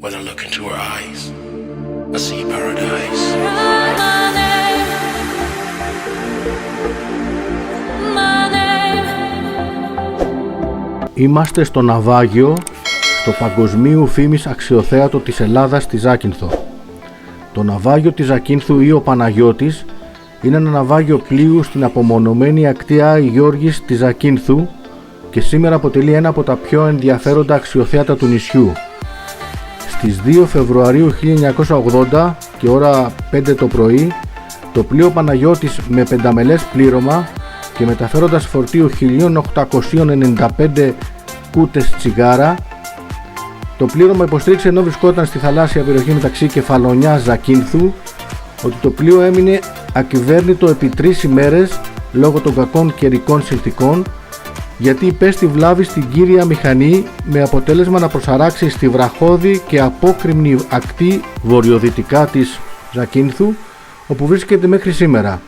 When I look into her eyes, I see paradise. Είμαστε στο ναυάγιο, στο παγκοσμίου φήμης αξιοθέατο της Ελλάδας, στη Ζάκυνθο. Το ναυάγιο της Ζακύνθου ή ο Παναγιώτης είναι ένα ναυάγιο πλοίου στην απομονωμένη ακτή Άη Γιώργης της Ζακύνθου και σήμερα αποτελεί ένα από τα πιο ενδιαφέροντα αξιοθέατα του νησιού. Στις 2 Φεβρουαρίου 1980 και ώρα 5 το πρωί, το πλοίο Παναγιώτης με πενταμελές πλήρωμα και μεταφέροντας φορτίο 1895 κούτες τσιγάρα, το πλήρωμα υποστήριξε ενώ βρισκόταν στη θαλάσσια περιοχή μεταξύ Κεφαλονιάς Ζακύνθου ότι το πλοίο έμεινε ακυβέρνητο επί 3 ημέρες λόγω των κακών καιρικών συνθήκων, γιατί υπέστη βλάβη στην κύρια μηχανή με αποτέλεσμα να προσαράξει στη βραχώδη και απόκρημνη ακτή βορειοδυτικά της Ζακύνθου, όπου βρίσκεται μέχρι σήμερα.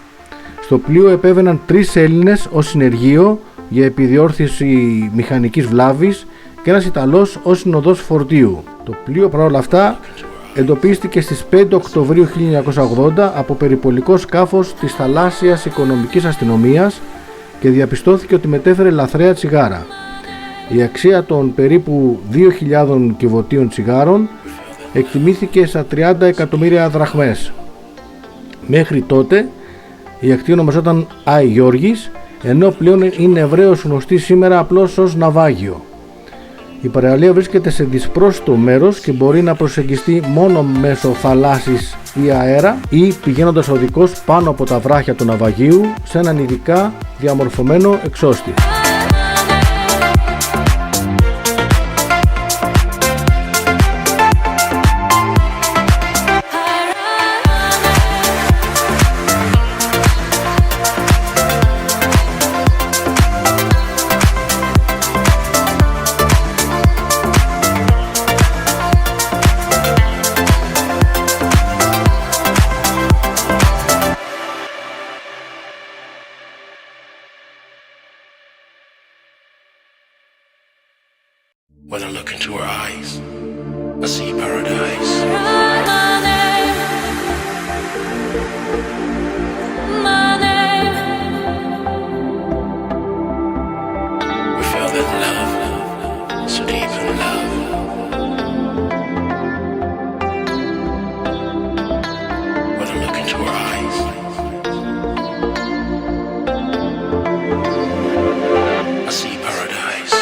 Στο πλοίο επέβαιναν 3 Έλληνες ως συνεργείο για επιδιόρθωση μηχανικής βλάβης και ένας Ιταλός ως συνοδός φορτίου. Το πλοίο παρόλα αυτά εντοπίστηκε στις 5 Οκτωβρίου 1980 από περιπολικό σκάφος της Θαλάσσιας Οικονομικής Αστυνομίας και διαπιστώθηκε ότι μετέφερε λαθρέα τσιγάρα. Η αξία των περίπου 2.000 κυβωτίων τσιγάρων εκτιμήθηκε στα 30 εκατομμύρια δραχμές. Μέχρι τότε η ακτή ονομαζόταν Άη Γιώργης, ενώ πλέον είναι ευρέως γνωστή σήμερα απλώς ως ναυάγιο. Η παραλία βρίσκεται σε δυσπρόσιτο μέρος και μπορεί να προσεγγιστεί μόνο μέσω θαλάσσης ή αέρα ή πηγαίνοντας οδικός πάνω από τα βράχια του ναυαγίου σε έναν ειδικά διαμορφωμένο εξώστη. When I look into her eyes, I see paradise. We feel that love, so deep in love. When I look into her eyes, I see paradise.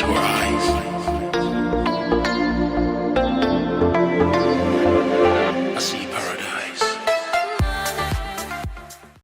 into her